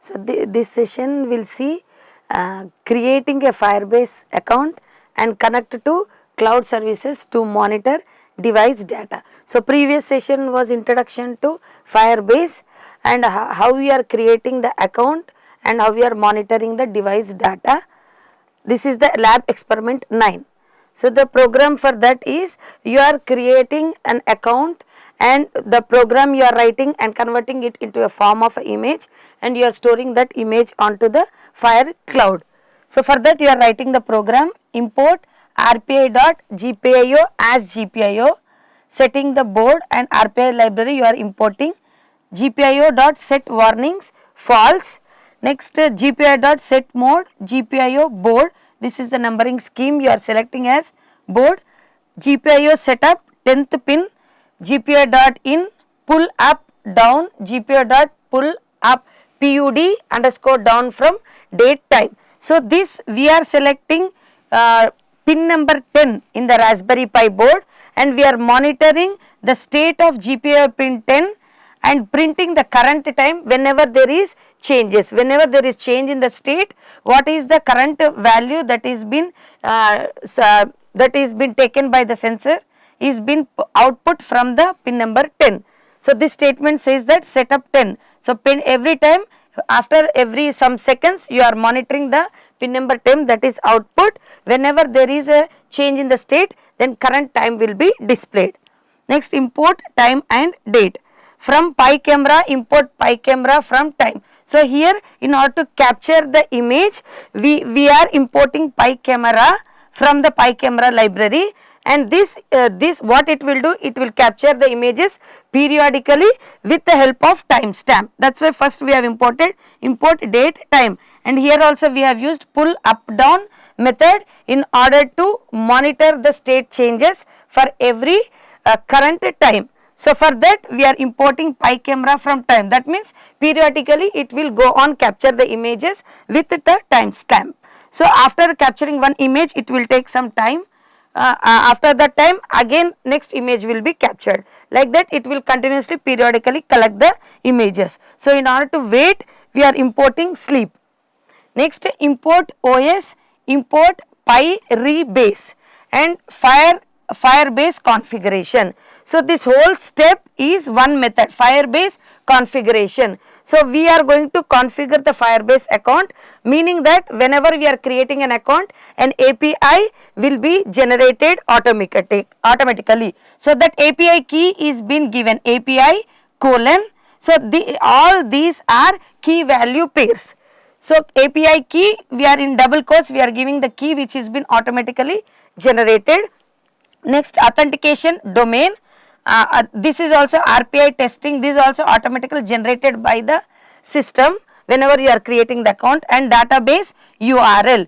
So this session will see creating a Firebase account and connect to cloud services to monitor device data. So previous session was introduction to Firebase and how we are creating the account and how we are monitoring the device data. This is the lab experiment 9. So the program for that is you are creating an account and the program you are writing and converting it into a form of an image and you are storing that image onto the Fire cloud. So for that you are writing the program import rpi.gpio as GPIO, setting the board and RPI library you are importing gpio.set warnings false. Next gpio.set mode GPIO board, this is the numbering scheme you are selecting as board. GPIO setup 10th pin, GPIO.in pull up down, GPIO.pull up PUD underscore down from date time. So this we are selecting pin number 10 in the Raspberry Pi board and we are monitoring the state of GPIO pin 10 and printing the current time whenever there is changes. Whenever there is change in the state, what is the current value that is been taken by the sensor is been output from the pin number 10. So this statement says that setup 10. So pin every time after every some seconds you are monitoring the pin number 10, that is output. Whenever there is a change in the state, then current time will be displayed. Next import time and date. From Pi camera import Pi camera from time. So here in order to capture the image we are importing Pi camera from the Pi camera library and this what it will do, it will capture the images periodically with the help of timestamp. That is why first we have imported import date time and here also we have used pull up down method in order to monitor the state changes for every current time. So for that we are importing Pi camera from time, that means periodically it will go on capture the images with the timestamp. So after capturing one image it will take some time, after that time again next image will be captured, like that it will continuously periodically collect the images. So in order to wait we are importing sleep. Next import OS, import Firebase and Firebase configuration. So this whole step is one method, Firebase configuration. So we are going to configure the Firebase account, meaning that whenever we are creating an account, an API will be generated automatically. So that API key is been given API colon. So all these are key value pairs. So API key we are in double quotes, we are giving the key which is been automatically generated. Next authentication domain, this is also RPI testing, this is also automatically generated by the system whenever you are creating the account, and database URL,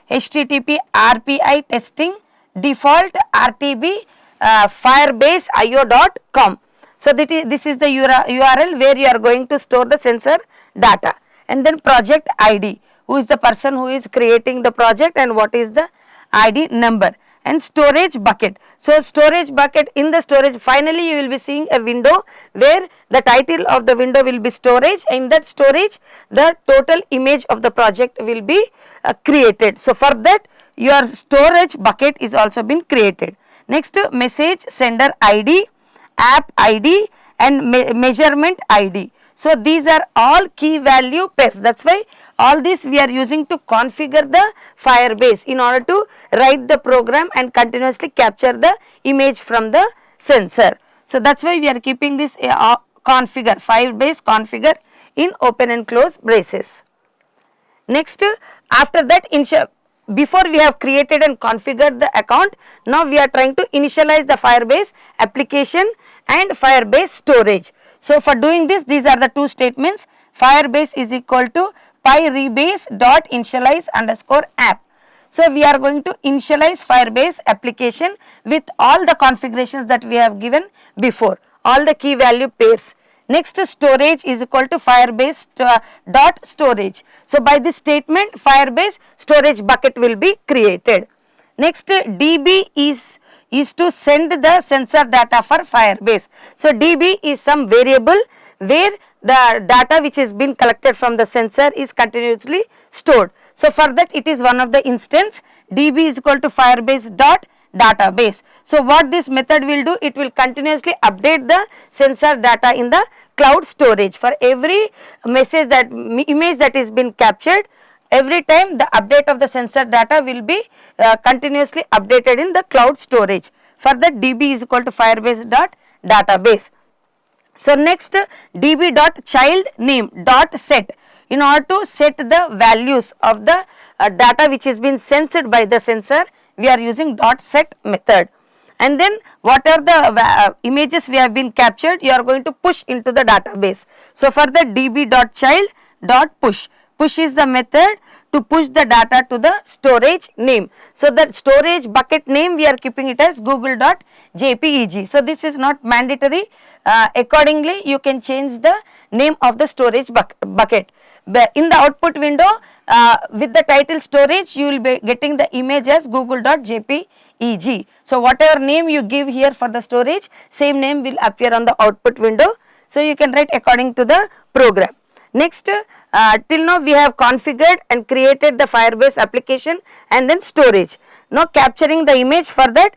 HTTP RPI testing default RTB firebaseio.com. So this is the URL where you are going to store the sensor data, and then project ID, who is the person who is creating the project and what is the ID number, and storage bucket. So storage bucket, in the storage finally you will be seeing a window where the title of the window will be storage. In that storage the total image of the project will be created. So for that your storage bucket is also been created. Next message sender ID, app ID and measurement ID. So these are all key value pairs. That is why all this we are using to configure the Firebase in order to write the program and continuously capture the image from the sensor. So that is why we are keeping this configure, Firebase configure in open and close braces. Next after that before we have created and configured the account, now we are trying to initialize the Firebase application and Firebase storage. So for doing this, these are the two statements. Firebase is equal to pyrebase.initialize underscore app. So we are going to initialize Firebase application with all the configurations that we have given before, all the key value pairs. Next storage is equal to Firebase dot storage. So by this statement Firebase storage bucket will be created. Next DB is to send the sensor data for Firebase. So DB is some variable where the data which is been collected from the sensor is continuously stored. So for that it is one of the instance db is equal to firebase dot database. So what this method will do, it will continuously update the sensor data in the cloud storage. For every message that image that is been captured, every time the update of the sensor data will be continuously updated in the cloud storage. For that db is equal to firebase dot database. So next db dot child name dot set. In order to set the values of the data which is been sensed by the sensor, we are using dot set method. And then what are the images we have been captured, you are going to push into the database. So for the db dot child dot push. Push is the method to push the data to the storage name. So the storage bucket name we are keeping it as google.jpeg. So this is not mandatory. Accordingly you can change the name of the storage bucket. In the output window with the title storage, you will be getting the image as google.jpeg. So whatever name you give here for the storage, same name will appear on the output window. So you can write according to the program. Next, till now we have configured and created the Firebase application and then storage. Now capturing the image, for that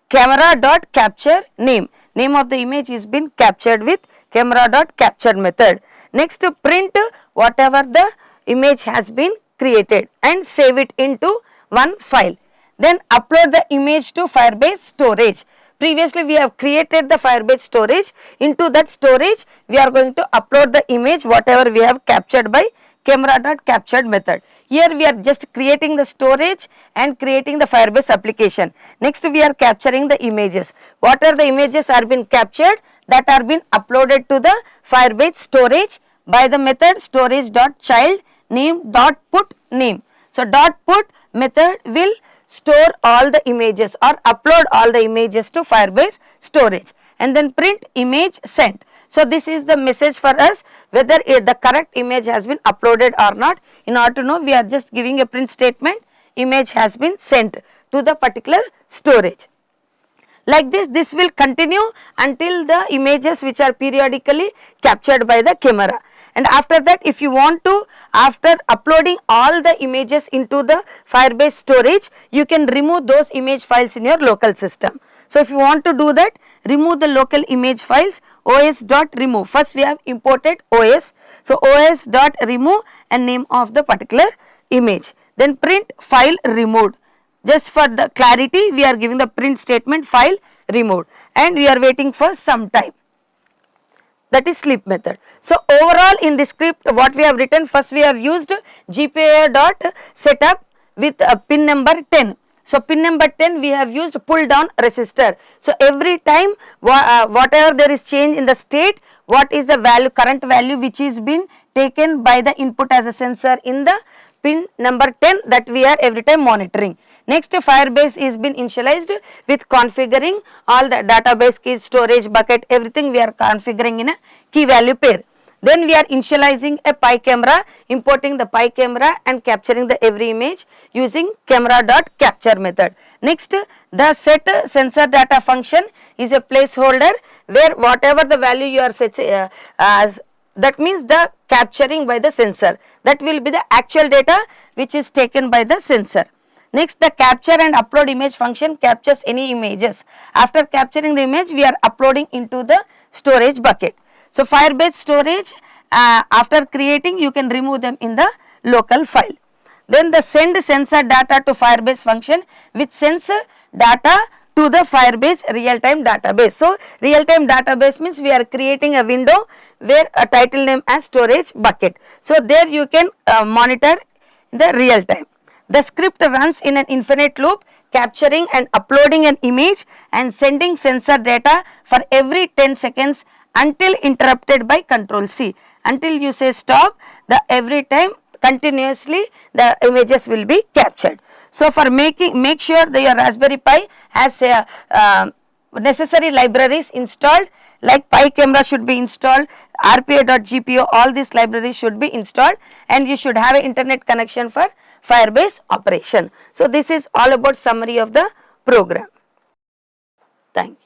camera.capture name. Name of the image is been captured with camera.capture method. Next, print whatever the image has been created and save it into one file. Then upload the image to Firebase storage. Previously we have created the Firebase storage. Into that storage we are going to upload the image whatever we have captured by camera.captured method. Here we are just creating the storage and creating the Firebase application. Next we are capturing the images. What are the images are been captured, that are been uploaded to the Firebase storage by the method storage.child name.put name. So dot put method will store all the images or upload all the images to Firebase storage, and then print image sent. So this is the message for us whether the correct image has been uploaded or not. In order to know, we are just giving a print statement, image has been sent to the particular storage. Like this will continue until the images which are periodically captured by the camera. And after that, if you want to, after uploading all the images into the Firebase storage, you can remove those image files in your local system. So if you want to do that, remove the local image files, os.remove. First we have imported os. So os.remove and name of the particular image. Then print file removed. Just for the clarity, we are giving the print statement file removed, and we are waiting for some time. That is sleep method. So overall in this script what we have written, first we have used gpio.setup with pin number 10. So pin number 10 we have used pull down resistor. So every time whatever there is change in the state, what is the value, current value which is been taken by the input as a sensor in the pin number 10, that we are every time monitoring. Next, Firebase is been initialized with configuring all the database keys, storage bucket, everything we are configuring in a key value pair. Then we are initializing a pi camera, importing the pi camera and capturing the every image using camera.capture method. Next, the set sensor data function is a placeholder where whatever the value you are set as, that means the capturing by the sensor, that will be the actual data which is taken by the sensor. Next, the capture and upload image function captures any images. After capturing the image, we are uploading into the storage bucket. So Firebase storage, after creating, you can remove them in the local file. Then the send sensor data to Firebase function which sends data to the Firebase real-time database. So real-time database means we are creating a window where a title name as storage bucket. So there you can monitor the real time. The script runs in an infinite loop, capturing and uploading an image and sending sensor data for every 10 seconds until interrupted by Control C. Until you say stop, the every time continuously the images will be captured. So for make sure that your Raspberry Pi has necessary libraries installed, like pi camera should be installed, rpa.gpo, all these libraries should be installed, and you should have an internet connection for Firebase operation. So this is all about summary of the program. Thank you.